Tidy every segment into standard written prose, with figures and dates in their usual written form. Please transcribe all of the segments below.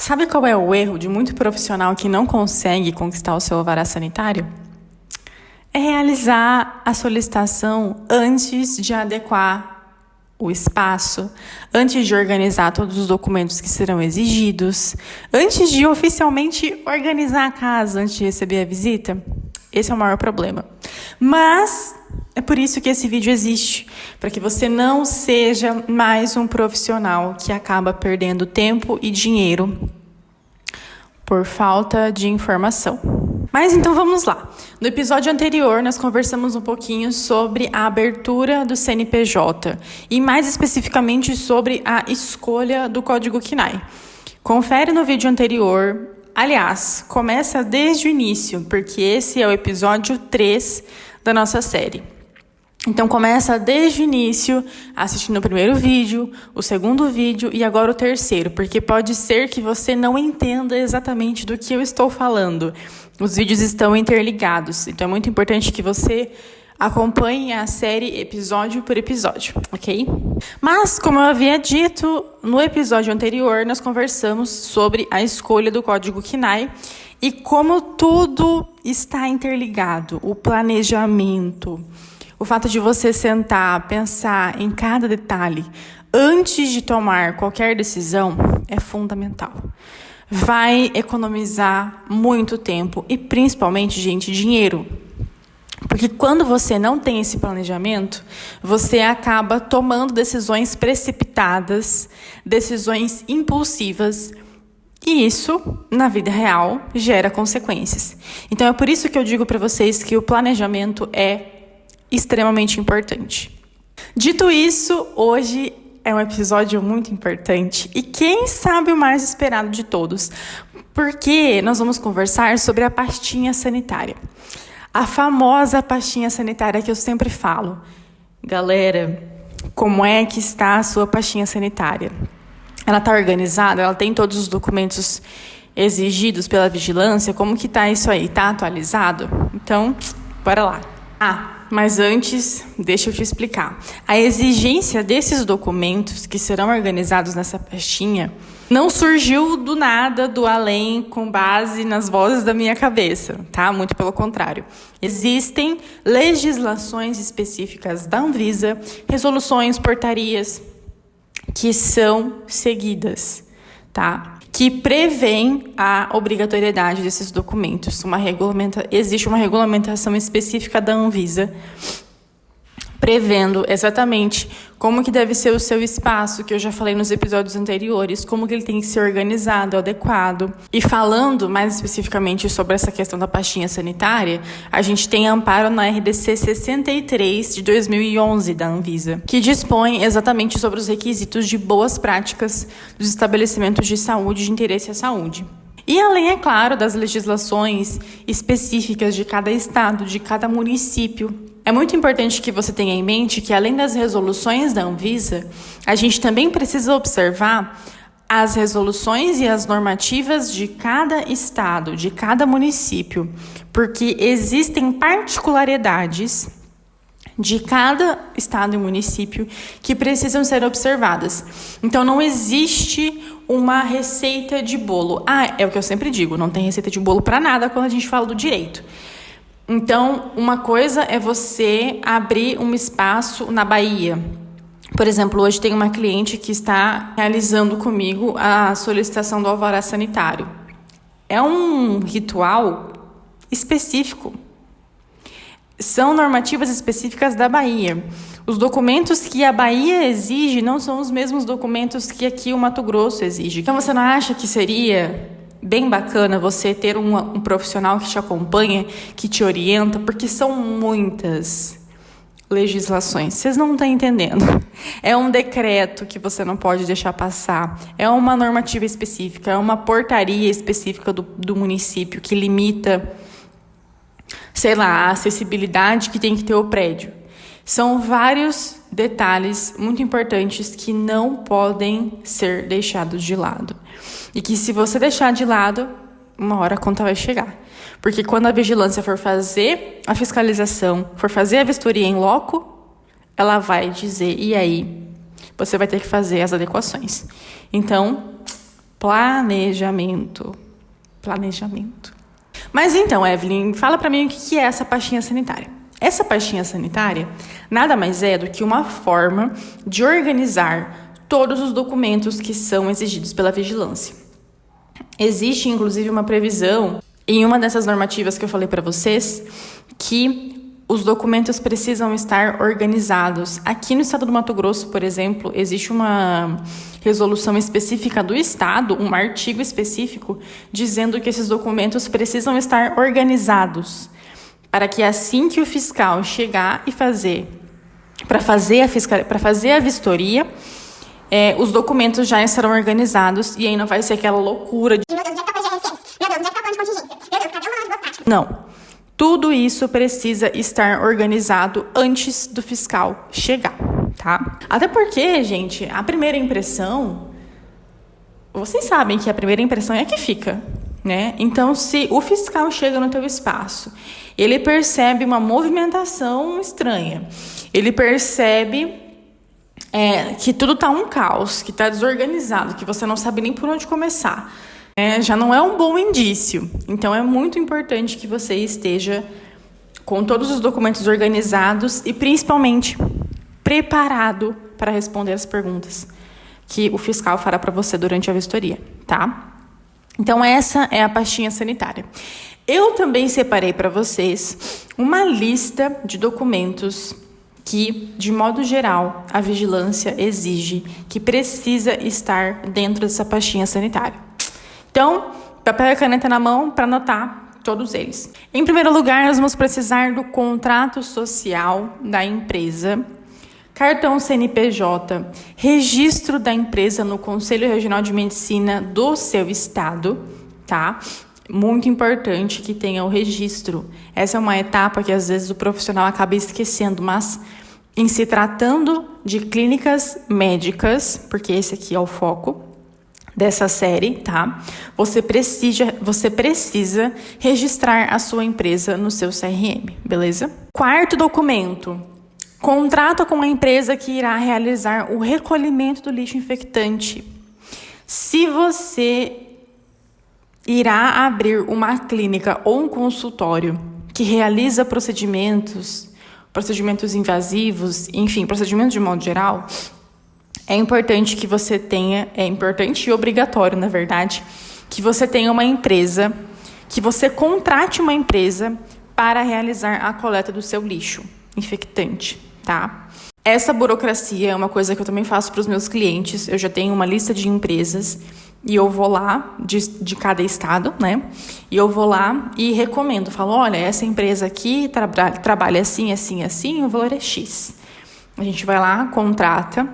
Sabe qual é o erro de muito profissional que não consegue conquistar o seu alvará sanitário? É realizar a solicitação antes de adequar o espaço, antes de organizar todos os documentos que serão exigidos, antes de oficialmente organizar a casa antes de receber a visita. Esse é o maior problema. Mas é por isso que esse vídeo existe, para que você não seja mais um profissional que acaba perdendo tempo e dinheiro por falta de informação. Mas então vamos lá. No episódio anterior, nós conversamos um pouquinho sobre a abertura do CNPJ e mais especificamente sobre a escolha do código CNAE. Confere no vídeo anterior. Aliás, começa desde o início, porque esse é o episódio 3 da nossa série. Então começa desde o início, assistindo o primeiro vídeo, o segundo vídeo e agora o terceiro, porque pode ser que você não entenda exatamente do que eu estou falando. Os vídeos estão interligados, então é muito importante que você acompanhe a série episódio por episódio, ok? Mas, como eu havia dito, no episódio anterior nós conversamos sobre a escolha do código CNAE e como tudo está interligado, o planejamento. O fato de você sentar, pensar em cada detalhe antes de tomar qualquer decisão é fundamental. Vai economizar muito tempo e principalmente, gente, dinheiro. Porque quando você não tem esse planejamento, você acaba tomando decisões precipitadas, decisões impulsivas, e isso, na vida real, gera consequências. Então é por isso que eu digo para vocês que o planejamento é extremamente importante. Dito isso, hoje é um episódio muito importante e quem sabe o mais esperado de todos, porque nós vamos conversar sobre a pastinha sanitária. A famosa pastinha sanitária que eu sempre falo. Galera, como é que está a sua pastinha sanitária? Ela está organizada? Ela tem todos os documentos exigidos pela vigilância? Como que está isso aí? Está atualizado? Então, bora lá. Mas antes, deixa eu te explicar. A exigência desses documentos que serão organizados nessa pastinha não surgiu do nada, do além, com base nas vozes da minha cabeça, tá? Muito pelo contrário. Existem legislações específicas da Anvisa, resoluções, portarias que são seguidas, tá? Que prevêem a obrigatoriedade desses documentos. Existe uma regulamentação específica da Anvisa prevendo exatamente como que deve ser o seu espaço, que eu já falei nos episódios anteriores, como que ele tem que ser organizado, adequado. E falando mais especificamente sobre essa questão da pastinha sanitária, a gente tem amparo na RDC 63 de 2011 da Anvisa, que dispõe exatamente sobre os requisitos de boas práticas dos estabelecimentos de saúde de interesse à saúde. E além, é claro, das legislações específicas de cada estado, de cada município. É muito importante que você tenha em mente que, além das resoluções da Anvisa, a gente também precisa observar as resoluções e as normativas de cada estado, de cada município, porque existem particularidades de cada estado e município que precisam ser observadas. Então, não existe uma receita de bolo. É o que eu sempre digo, não tem receita de bolo para nada quando a gente fala do direito. Então, uma coisa é você abrir um espaço na Bahia. Por exemplo, hoje tem uma cliente que está realizando comigo a solicitação do alvará sanitário. É um ritual específico. São normativas específicas da Bahia. Os documentos que a Bahia exige não são os mesmos documentos que aqui o Mato Grosso exige. Então, você não acha que seria bem bacana você ter um profissional que te acompanha, que te orienta, porque são muitas legislações. Vocês não estão entendendo. É um decreto que você não pode deixar passar. É uma normativa específica, é uma portaria específica do município que limita, a acessibilidade que tem que ter o prédio. São vários detalhes muito importantes que não podem ser deixados de lado. E que se você deixar de lado, uma hora a conta vai chegar. Porque quando a vigilância for fazer a fiscalização, for fazer a vistoria em loco, ela vai dizer, e aí? Você vai ter que fazer as adequações. Então, Planejamento. Mas então, Evelyn, fala para mim o que é essa pastinha sanitária. Essa pastinha sanitária nada mais é do que uma forma de organizar todos os documentos que são exigidos pela vigilância. Existe, inclusive, uma previsão em uma dessas normativas que eu falei para vocês que os documentos precisam estar organizados. Aqui no estado do Mato Grosso, por exemplo, existe uma resolução específica do estado, um artigo específico, dizendo que esses documentos precisam estar organizados, para que assim que o fiscal chegar e para fazer a vistoria, os documentos já estarão organizados e aí não vai ser aquela loucura de meu Deus, onde é que tá o PGRSS? Meu Deus, onde é que tá o plano de contingência? Meu Deus, cadê o manual de boas práticas? Não. Tudo isso precisa estar organizado antes do fiscal chegar, tá? Até porque, gente, a primeira impressão, vocês sabem que a primeira impressão é a que fica, né? Então, se o fiscal chega no teu espaço, ele percebe uma movimentação estranha, ele percebe que tudo tá um caos, que tá desorganizado, que você não sabe nem por onde começar, já não é um bom indício. Então, é muito importante que você esteja com todos os documentos organizados e, principalmente, preparado para responder as perguntas que o fiscal fará para você durante a vistoria, tá? Então, essa é a pastinha sanitária. Eu também separei para vocês uma lista de documentos que, de modo geral, a vigilância exige, que precisa estar dentro dessa pastinha sanitária. Então, papel e caneta na mão para anotar todos eles. Em primeiro lugar, nós vamos precisar do contrato social da empresa, cartão CNPJ, registro da empresa no Conselho Regional de Medicina do seu estado, tá? Muito importante que tenha o registro. Essa é uma etapa que às vezes o profissional acaba esquecendo, mas em se tratando de clínicas médicas, porque esse aqui é o foco dessa série, tá? Você precisa registrar a sua empresa no seu CRM, beleza? Quarto documento: contrato com a empresa que irá realizar o recolhimento do lixo infectante. Se você irá abrir uma clínica ou um consultório que realiza procedimentos invasivos, enfim, procedimentos de modo geral, é importante que você tenha, é importante e obrigatório, na verdade, que você tenha uma empresa, que você contrate uma empresa para realizar a coleta do seu lixo infectante, tá? Essa burocracia é uma coisa que eu também faço para os meus clientes. Eu já tenho uma lista de empresas e eu vou lá, de cada estado, né? E eu vou lá e recomendo. Falo, olha, essa empresa aqui trabalha assim, assim, assim, o valor é X. A gente vai lá, contrata,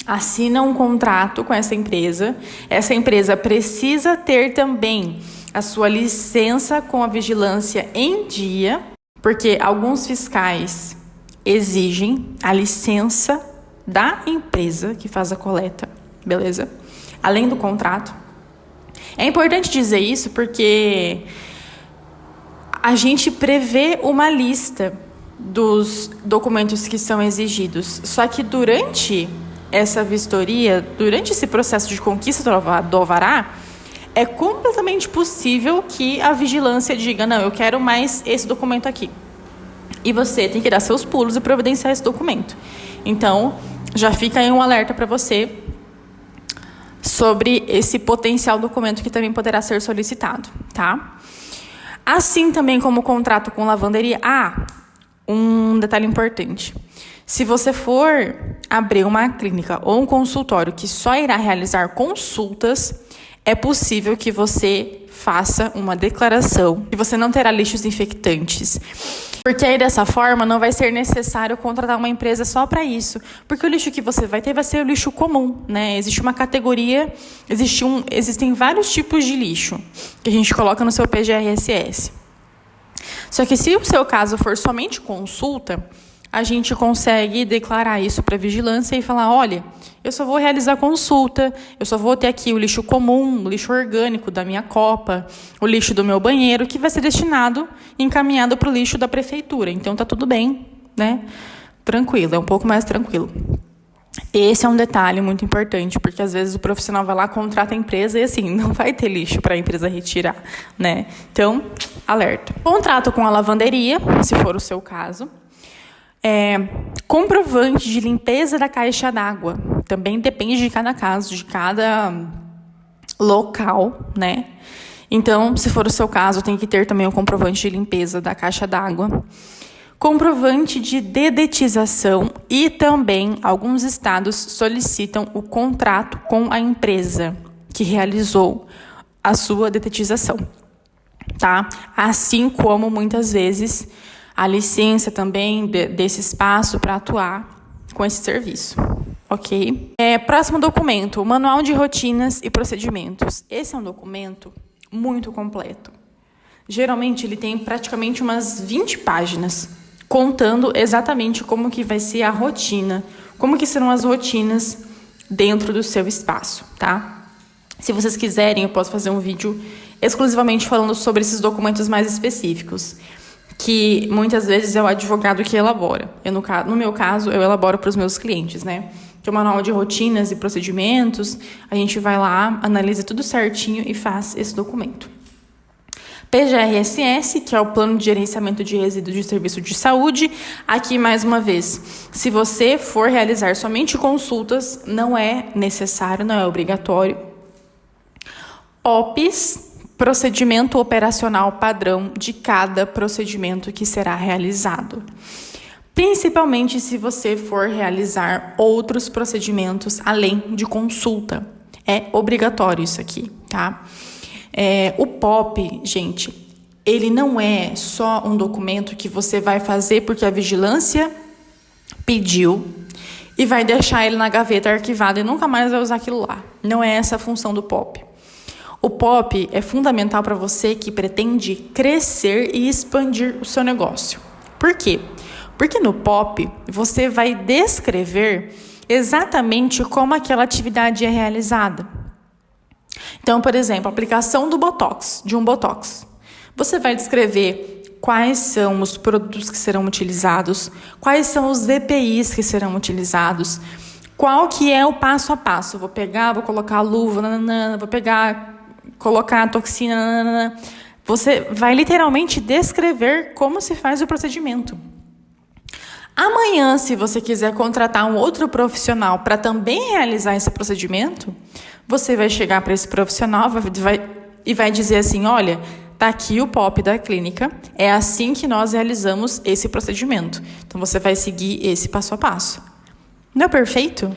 assina um contrato com essa empresa. Essa empresa precisa ter também a sua licença com a vigilância em dia, porque alguns fiscais exigem a licença da empresa que faz a coleta, beleza? Além do contrato. É importante dizer isso porque a gente prevê uma lista dos documentos que são exigidos. Só que durante essa vistoria, durante esse processo de conquista do alvará, é completamente possível que a vigilância diga, não, eu quero mais esse documento aqui. E você tem que dar seus pulos e providenciar esse documento. Então, já fica aí um alerta para você sobre esse potencial documento que também poderá ser solicitado, tá? Assim também como o contrato com lavanderia. Um detalhe importante. Se você for abrir uma clínica ou um consultório que só irá realizar consultas, é possível que você faça uma declaração que você não terá lixos infectantes. Porque aí, dessa forma, não vai ser necessário contratar uma empresa só para isso. Porque o lixo que você vai ter vai ser o lixo comum, né? Existe uma categoria, existem vários tipos de lixo que a gente coloca no seu PGRSS. Só que se o seu caso for somente consulta, a gente consegue declarar isso para a vigilância e falar, olha, eu só vou realizar consulta, eu só vou ter aqui o lixo comum, o lixo orgânico da minha copa, o lixo do meu banheiro, que vai ser destinado e encaminhado para o lixo da prefeitura. Então, tá tudo bem, né? Tranquilo, é um pouco mais tranquilo. Esse é um detalhe muito importante, porque às vezes o profissional vai lá, contrata a empresa e assim, não vai ter lixo para a empresa retirar, né? Então, alerta. Contrato com a lavanderia, se for o seu caso. Comprovante de limpeza da caixa d'água. Também depende de cada caso, de cada local, né? Então, se for o seu caso, tem que ter também o comprovante de limpeza da caixa d'água. Comprovante de dedetização e também alguns estados solicitam o contrato com a empresa que realizou a sua dedetização, tá? Assim como muitas vezes a licença também desse espaço para atuar com esse serviço, ok? Próximo documento, o Manual de Rotinas e Procedimentos. Esse é um documento muito completo. Geralmente ele tem praticamente umas 20 páginas, contando exatamente como que vai ser a rotina, como que serão as rotinas dentro do seu espaço, tá? Se vocês quiserem, eu posso fazer um vídeo exclusivamente falando sobre esses documentos mais específicos, que muitas vezes é o advogado que elabora. No meu caso, eu elaboro para os meus clientes, né? Que é o Manual de Rotinas e Procedimentos, a gente vai lá, analisa tudo certinho e faz esse documento. PGRSS, que é o Plano de Gerenciamento de Resíduos de Serviço de Saúde. Aqui, mais uma vez, se você for realizar somente consultas, não é necessário, não é obrigatório. POPs, Procedimento Operacional Padrão de cada procedimento que será realizado. Principalmente se você for realizar outros procedimentos além de consulta. É obrigatório isso aqui, tá? O POP, gente, ele não é só um documento que você vai fazer porque a vigilância pediu e vai deixar ele na gaveta arquivado e nunca mais vai usar aquilo lá. Não é essa a função do POP. O POP é fundamental para você que pretende crescer e expandir o seu negócio. Por quê? Porque no POP você vai descrever exatamente como aquela atividade é realizada. Então, por exemplo, a aplicação do Botox, de um Botox. Você vai descrever quais são os produtos que serão utilizados, quais são os EPIs que serão utilizados, qual que é o passo a passo. Vou colocar a luva, colocar a toxina, Você vai literalmente descrever como se faz o procedimento. Amanhã, se você quiser contratar um outro profissional para também realizar esse procedimento, você vai chegar para esse profissional e vai dizer assim, olha, tá aqui o POP da clínica, é assim que nós realizamos esse procedimento. Então, você vai seguir esse passo a passo. Não é perfeito?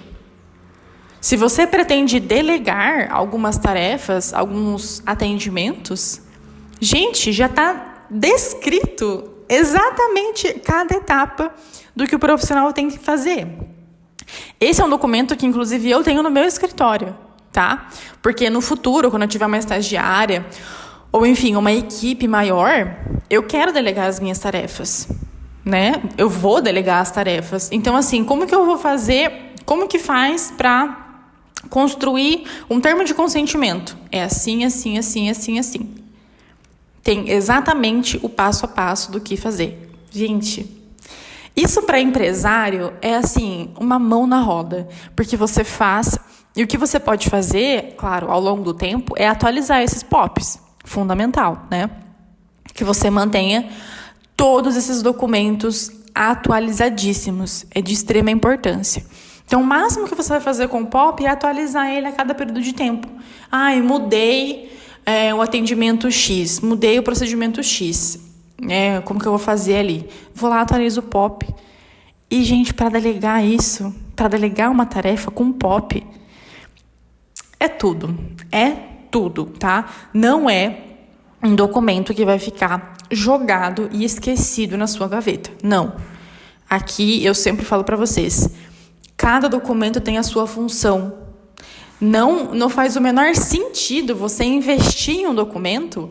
Se você pretende delegar algumas tarefas, alguns atendimentos, gente, já está descrito exatamente cada etapa do que o profissional tem que fazer. Esse é um documento que, inclusive, eu tenho no meu escritório, tá? Porque no futuro, quando eu tiver uma estagiária, ou enfim, uma equipe maior, eu quero delegar as minhas tarefas, né? Eu vou delegar as tarefas. Então, assim, como que eu vou fazer, como que faz para construir um termo de consentimento? É assim, assim, assim, assim, assim. Tem exatamente o passo a passo do que fazer. Gente, isso para empresário é assim, uma mão na roda, porque você faz, e o que você pode fazer, claro, ao longo do tempo, é atualizar esses POPs, fundamental, né? Que você mantenha todos esses documentos atualizadíssimos, é de extrema importância. Então, o máximo que você vai fazer com o POP é atualizar ele a cada período de tempo. Eu mudei o atendimento X, mudei o procedimento X. Como que eu vou fazer ali? Vou lá, atualizo o POP. E, gente, para delegar isso, para delegar uma tarefa com POP, é tudo, tá? Não é um documento que vai ficar jogado e esquecido na sua gaveta. Não. Aqui, eu sempre falo para vocês, cada documento tem a sua função. Não faz o menor sentido você investir em um documento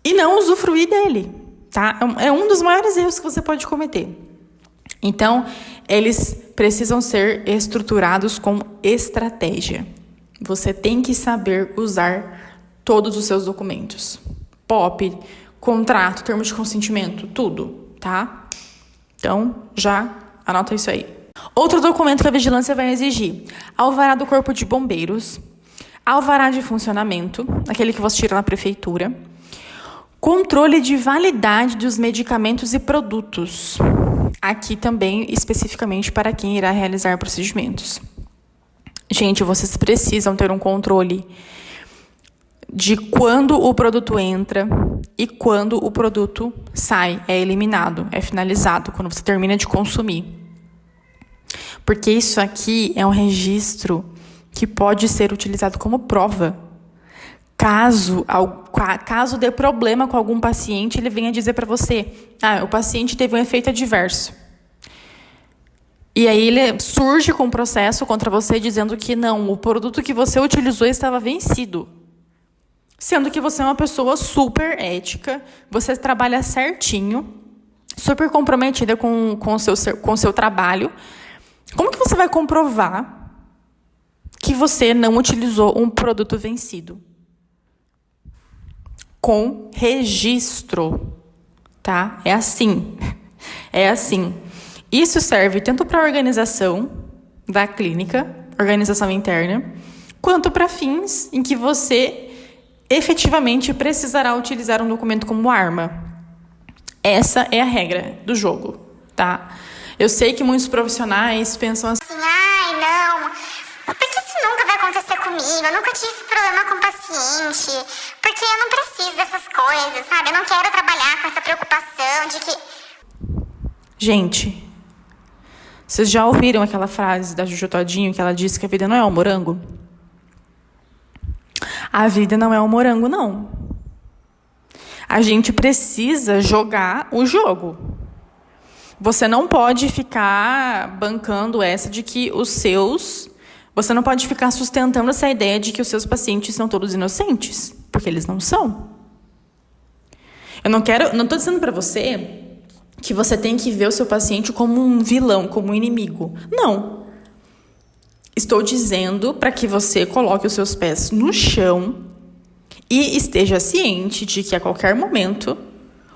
e não usufruir dele, tá? É um dos maiores erros que você pode cometer. Então, eles precisam ser estruturados com estratégia. Você tem que saber usar todos os seus documentos. POP, contrato, termo de consentimento, tudo, tá? Então, já anota isso aí. Outro documento que a vigilância vai exigir: alvará do Corpo de Bombeiros, alvará de funcionamento, aquele que você tira na prefeitura, controle de validade dos medicamentos e produtos, aqui também especificamente para quem irá realizar procedimentos. Gente, vocês precisam ter um controle de quando o produto entra e quando o produto sai, é eliminado, é finalizado, quando você termina de consumir. Porque isso aqui é um registro que pode ser utilizado como prova. Caso dê problema com algum paciente, ele venha dizer para você: o paciente teve um efeito adverso. E aí ele surge com um processo contra você dizendo que não, o produto que você utilizou estava vencido. Sendo que você é uma pessoa super ética, você trabalha certinho, super comprometida com o seu trabalho. Como que você vai comprovar que você não utilizou um produto vencido? Com registro, tá? É assim. É assim. Isso serve tanto para a organização da clínica, organização interna, quanto para fins em que você efetivamente precisará utilizar um documento como arma. Essa é a regra do jogo, tá? Eu sei que muitos profissionais pensam assim: não, porque isso nunca vai acontecer comigo, eu nunca tive problema com paciente, porque eu não preciso dessas coisas, sabe? Eu não quero trabalhar com essa preocupação de que... Gente, vocês já ouviram aquela frase da Juju Todinho que ela disse que a vida não é um morango? A vida não é um morango, não. A gente precisa jogar o jogo. Você não pode ficar bancando essa de que você não pode ficar sustentando essa ideia de que os seus pacientes são todos inocentes, porque eles não são. Eu não estou dizendo para você que você tem que ver o seu paciente como um vilão, como um inimigo. Não. Estou dizendo para que você coloque os seus pés no chão e esteja ciente de que a qualquer momento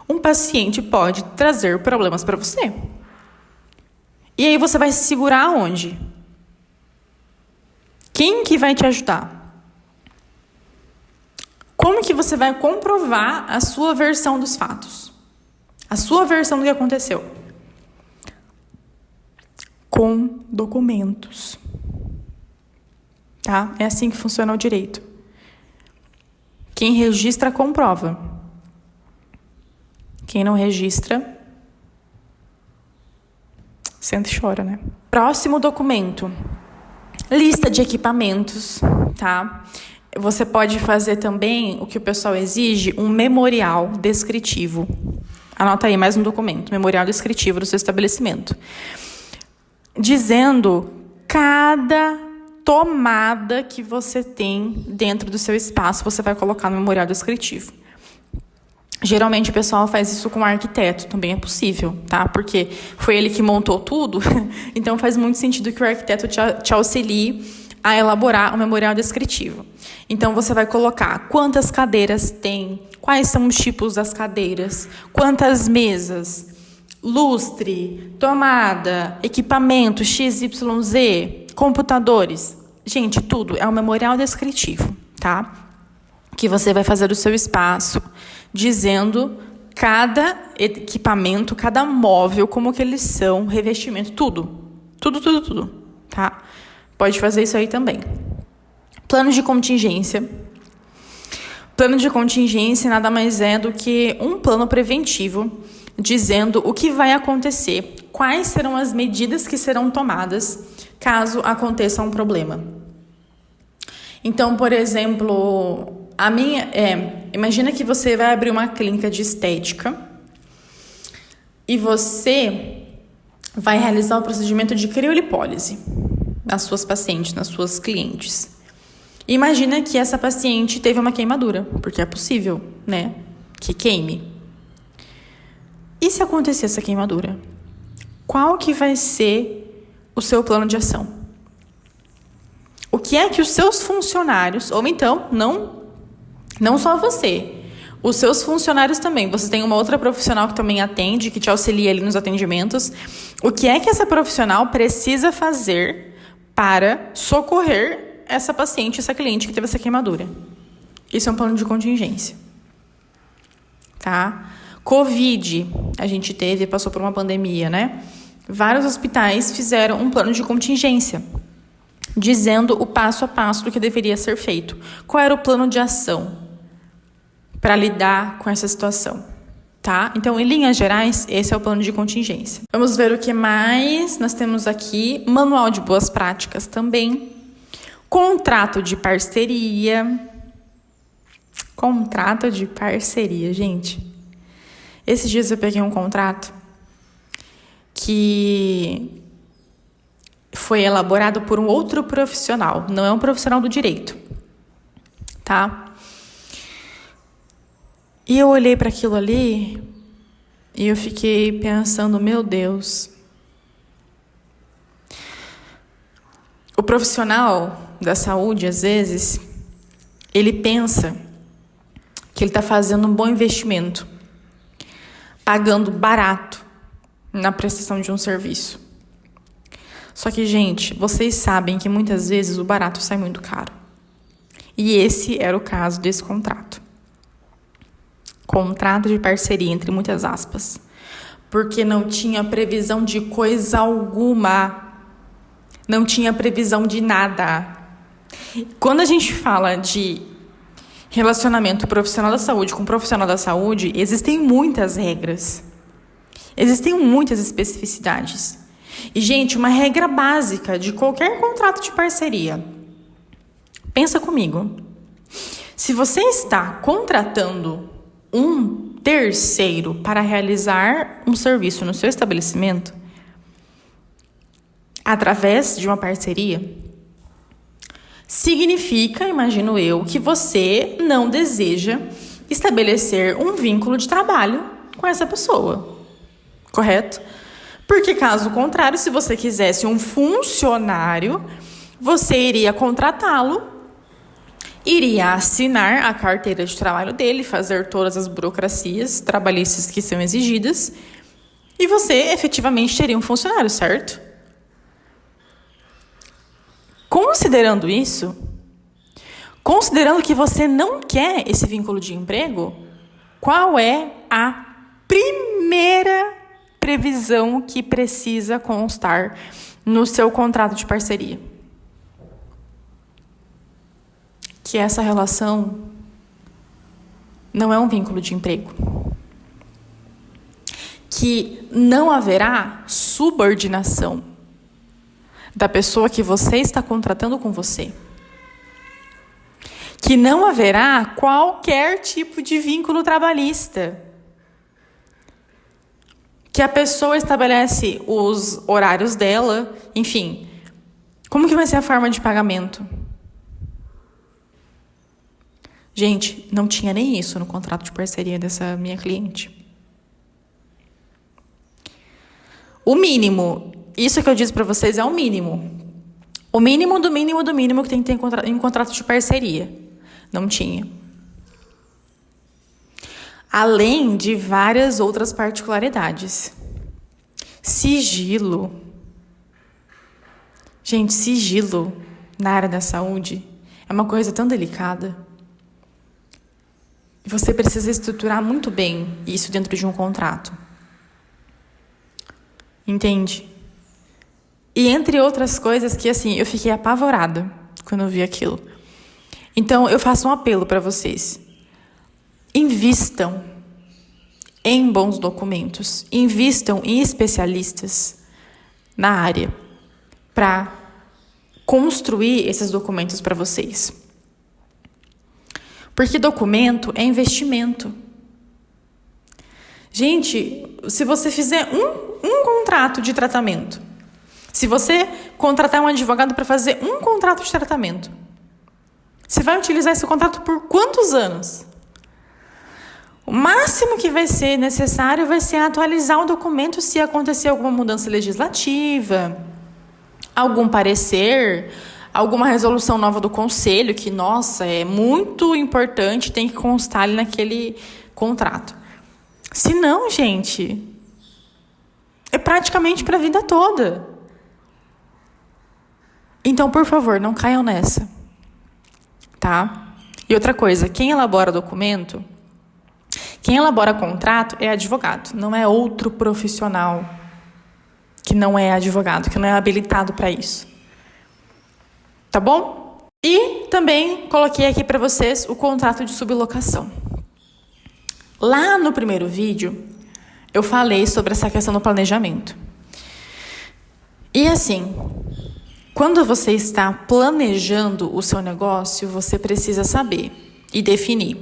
um paciente pode trazer problemas para você. E aí você vai se segurar aonde? Quem que vai te ajudar? Como que você vai comprovar a sua versão dos fatos? A sua versão do que aconteceu? Com documentos. Tá? É assim que funciona o direito. Quem registra, comprova. Quem não registra, senta e chora, né? Próximo documento. Lista de equipamentos, tá? Você pode fazer também o que o pessoal exige, um memorial descritivo. Anota aí mais um documento, memorial descritivo do seu estabelecimento. Dizendo cada tomada que você tem dentro do seu espaço, você vai colocar no memorial descritivo. Geralmente o pessoal faz isso com o arquiteto, também é possível, tá? Porque foi ele que montou tudo, então faz muito sentido que o arquiteto te auxilie a elaborar o memorial descritivo. Então você vai colocar quantas cadeiras tem, quais são os tipos das cadeiras, quantas mesas, lustre, tomada, equipamento XYZ, computadores. Gente, tudo é um memorial descritivo, tá? Que você vai fazer do seu espaço, dizendo cada equipamento, cada móvel, como que eles são, revestimento, tudo, tá? Pode fazer isso aí também. Plano de contingência. Plano de contingência nada mais é do que um plano preventivo, dizendo o que vai acontecer, quais serão as medidas que serão tomadas caso aconteça um problema. Então, por exemplo, imagina que você vai abrir uma clínica de estética e você vai realizar o procedimento de criolipólise nas suas pacientes, nas suas clientes. Imagina que essa paciente teve uma queimadura, porque é possível, né, que queime. E se acontecer essa queimadura? Qual que vai ser o seu plano de ação? O que é que os seus funcionários, ou então, não só você, Os seus funcionários também. Você tem uma outra profissional que também atende, que te auxilia ali nos atendimentos. O que é que essa profissional precisa fazer para socorrer essa paciente, essa cliente que teve essa queimadura? Isso é um plano de contingência. Tá? Covid, a gente passou por uma pandemia, né? Vários hospitais fizeram um plano de contingência, dizendo o passo a passo do que deveria ser feito. Qual era o plano de ação para lidar com essa situação, tá? Então, em linhas gerais, esse é o plano de contingência. Vamos ver o que mais nós temos aqui. Manual de boas práticas também. Contrato de parceria. Contrato de parceria, gente. Esses dias eu peguei um contrato que foi elaborado por um outro profissional, não é um profissional do direito, tá? E eu olhei para aquilo ali e eu fiquei pensando, meu Deus. O profissional da saúde, às vezes, ele pensa que ele está fazendo um bom investimento, pagando barato na prestação de um serviço. Só que, gente, vocês sabem que muitas vezes o barato sai muito caro. E esse era o caso desse contrato. Contrato de parceria, entre muitas aspas. Porque não tinha previsão de coisa alguma. Não tinha previsão de nada. Quando a gente fala de relacionamento profissional da saúde com profissional da saúde, existem muitas regras. Existem muitas especificidades. E, gente, uma regra básica de qualquer contrato de parceria. Pensa comigo. Se você está contratando um terceiro para realizar um serviço no seu estabelecimento, através de uma parceria, significa, imagino eu, que você não deseja estabelecer um vínculo de trabalho com essa pessoa, correto? Porque, caso contrário, se você quisesse um funcionário, você iria contratá-lo, iria assinar a carteira de trabalho dele, fazer todas as burocracias trabalhistas que são exigidas, e você efetivamente teria um funcionário, certo? Considerando isso, considerando que você não quer esse vínculo de emprego, qual é a primeira previsão que precisa constar no seu contrato de parceria? Que essa relação não é um vínculo de emprego. Que não haverá subordinação da pessoa que você está contratando com você. Que não haverá qualquer tipo de vínculo trabalhista. Que a pessoa estabelece os horários dela, enfim. Como que vai ser a forma de pagamento? Gente, não tinha nem isso no contrato de parceria dessa minha cliente. O mínimo, isso que eu disse para vocês é o mínimo. O mínimo do mínimo do mínimo que tem que ter em contrato de parceria. Não tinha. Além de várias outras particularidades. Sigilo. Gente, sigilo na área da saúde é uma coisa tão delicada. Você precisa estruturar muito bem isso dentro de um contrato. Entende? E entre outras coisas que, assim, eu fiquei apavorada quando eu vi aquilo. Então, eu faço um apelo para vocês. Invistam em bons documentos. Invistam em especialistas na área para construir esses documentos para vocês. Porque documento é investimento. Gente, se você fizer um contrato de tratamento, se você contratar um advogado para fazer um contrato de tratamento, você vai utilizar esse contrato por quantos anos? O máximo que vai ser necessário vai ser atualizar o documento se acontecer alguma mudança legislativa, algum parecer, alguma resolução nova do conselho, que, nossa, é muito importante, tem que constar ali naquele contrato. Se não, gente, é praticamente para a vida toda. Então, por favor, não caiam nessa, tá? E outra coisa, quem elabora documento, quem elabora contrato é advogado, não é outro profissional que não é advogado, que não é habilitado para isso. Tá bom? E também coloquei aqui para vocês o contrato de sublocação. Lá no primeiro vídeo, eu falei sobre essa questão do planejamento. E assim, quando você está planejando o seu negócio, você precisa saber e definir.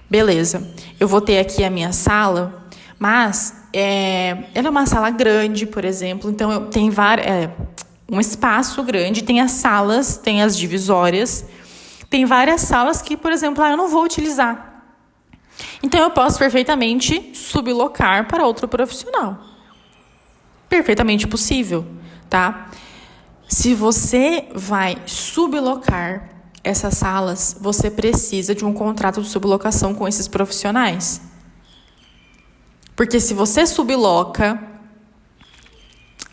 Beleza, eu vou ter aqui a minha sala, mas ela é uma sala grande, por exemplo, então tem um espaço grande, tem as salas, tem as divisórias, tem várias salas que, por exemplo, eu não vou utilizar. Então, eu posso perfeitamente sublocar para outro profissional. Perfeitamente possível, tá? Se você vai sublocar essas salas, você precisa de um contrato de sublocação com esses profissionais. Porque se você subloca,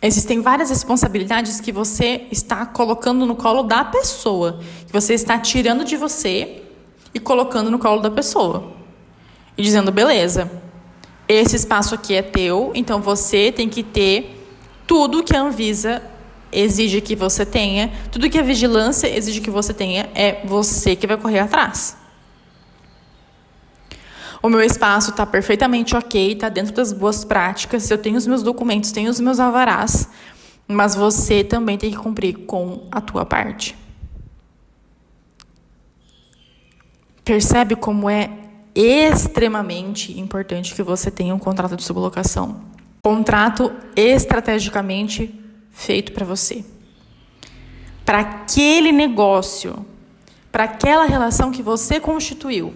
existem várias responsabilidades que você está colocando no colo da pessoa, que você está tirando de você e colocando no colo da pessoa. E dizendo, beleza, esse espaço aqui é teu, então você tem que ter tudo que a Anvisa exige que você tenha, tudo que a vigilância exige que você tenha, é você que vai correr atrás. O meu espaço está perfeitamente ok, está dentro das boas práticas, eu tenho os meus documentos, tenho os meus alvarás, mas você também tem que cumprir com a tua parte. Percebe como é extremamente importante que você tenha um contrato de sublocação? Contrato estrategicamente feito para você. Para aquele negócio, para aquela relação que você constituiu.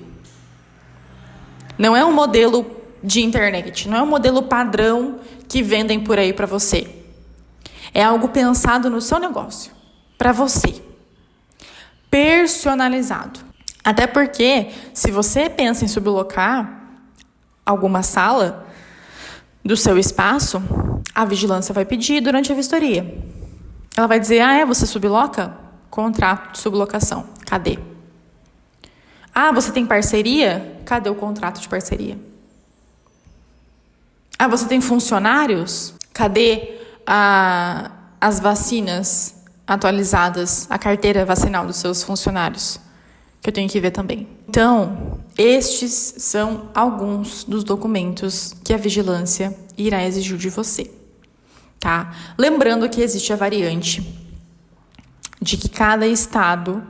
Não é um modelo de internet, não é um modelo padrão que vendem por aí para você. É algo pensado no seu negócio, para você. Personalizado. Até porque, se você pensa em sublocar alguma sala do seu espaço, a vigilância vai pedir durante a vistoria. Ela vai dizer, você subloca? Contrato de sublocação. Cadê? Você tem parceria? Cadê o contrato de parceria? Você tem funcionários? Cadê as vacinas atualizadas, a carteira vacinal dos seus funcionários? Que eu tenho que ver também. Então, estes são alguns dos documentos que a vigilância irá exigir de você, tá? Lembrando que existe a variante de que cada estado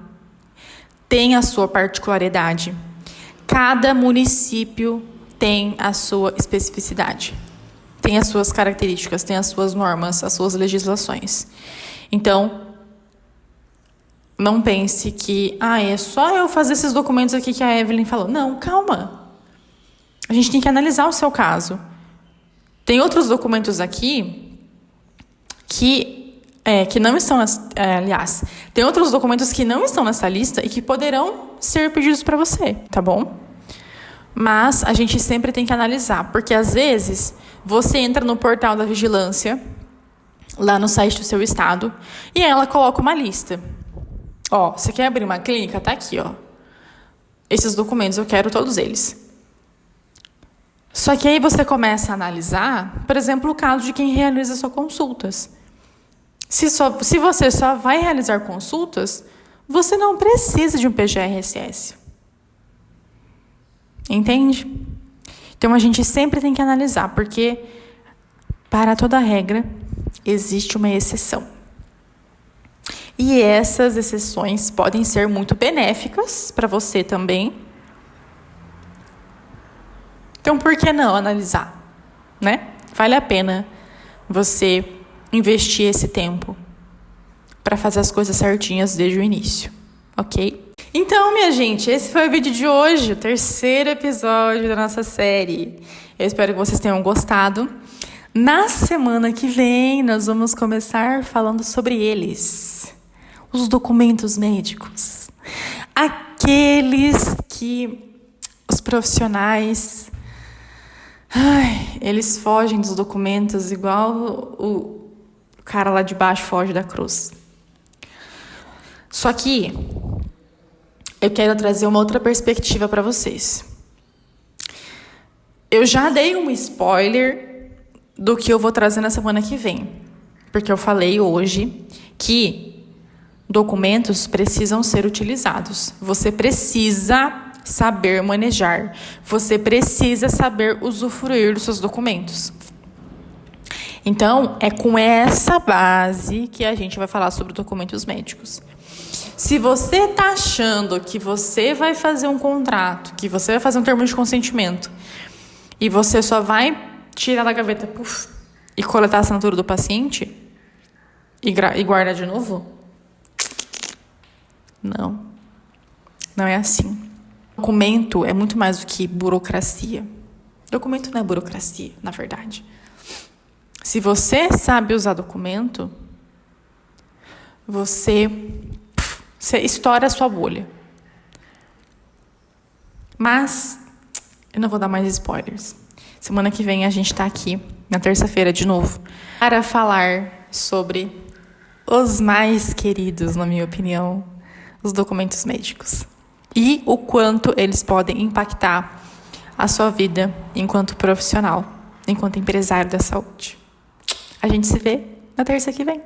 tem a sua particularidade. Cada município tem a sua especificidade, tem as suas características, tem as suas normas, as suas legislações. Então, não pense que, é só eu fazer esses documentos aqui que a Evelyn falou. Não, calma. A gente tem que analisar o seu caso. Tem outros documentos aqui que não estão, tem outros documentos que não estão nessa lista e que poderão ser pedidos para você, tá bom? Mas a gente sempre tem que analisar, porque às vezes você entra no portal da vigilância, lá no site do seu estado, e ela coloca uma lista. Você quer abrir uma clínica? Tá aqui, Esses documentos, eu quero todos eles. Só que aí você começa a analisar, por exemplo, o caso de quem realiza só consultas. Se você só vai realizar consultas, você não precisa de um PGRSS. Entende? Então, a gente sempre tem que analisar, porque para toda regra existe uma exceção. E essas exceções podem ser muito benéficas para você também. Então, por que não analisar, né? Vale a pena você investir esse tempo para fazer as coisas certinhas desde o início, ok? Então, minha gente, esse foi o vídeo de hoje, o terceiro episódio da nossa série. Eu espero que vocês tenham gostado. Na semana que vem, nós vamos começar falando sobre eles. os documentos médicos. Aqueles que os profissionais, eles fogem dos documentos igual o cara lá de baixo foge da cruz. Só que eu quero trazer uma outra perspectiva para vocês. Eu já dei um spoiler do que eu vou trazer na semana que vem, porque eu falei hoje que documentos precisam ser utilizados. Você precisa saber manejar. Você precisa saber usufruir dos seus documentos. Então, é com essa base que a gente vai falar sobre documentos médicos. Se você está achando que você vai fazer um contrato, que você vai fazer um termo de consentimento, e você só vai tirar da gaveta e coletar a assinatura do paciente e guardar de novo, não é assim. Documento é muito mais do que burocracia. Documento não é burocracia, na verdade. Se você sabe usar documento, você estoura a sua bolha. Mas eu não vou dar mais spoilers. Semana que vem a gente tá aqui, na terça-feira de novo, para falar sobre os mais queridos, na minha opinião, os documentos médicos. E o quanto eles podem impactar a sua vida enquanto profissional, enquanto empresário da saúde. A gente se vê na terça que vem.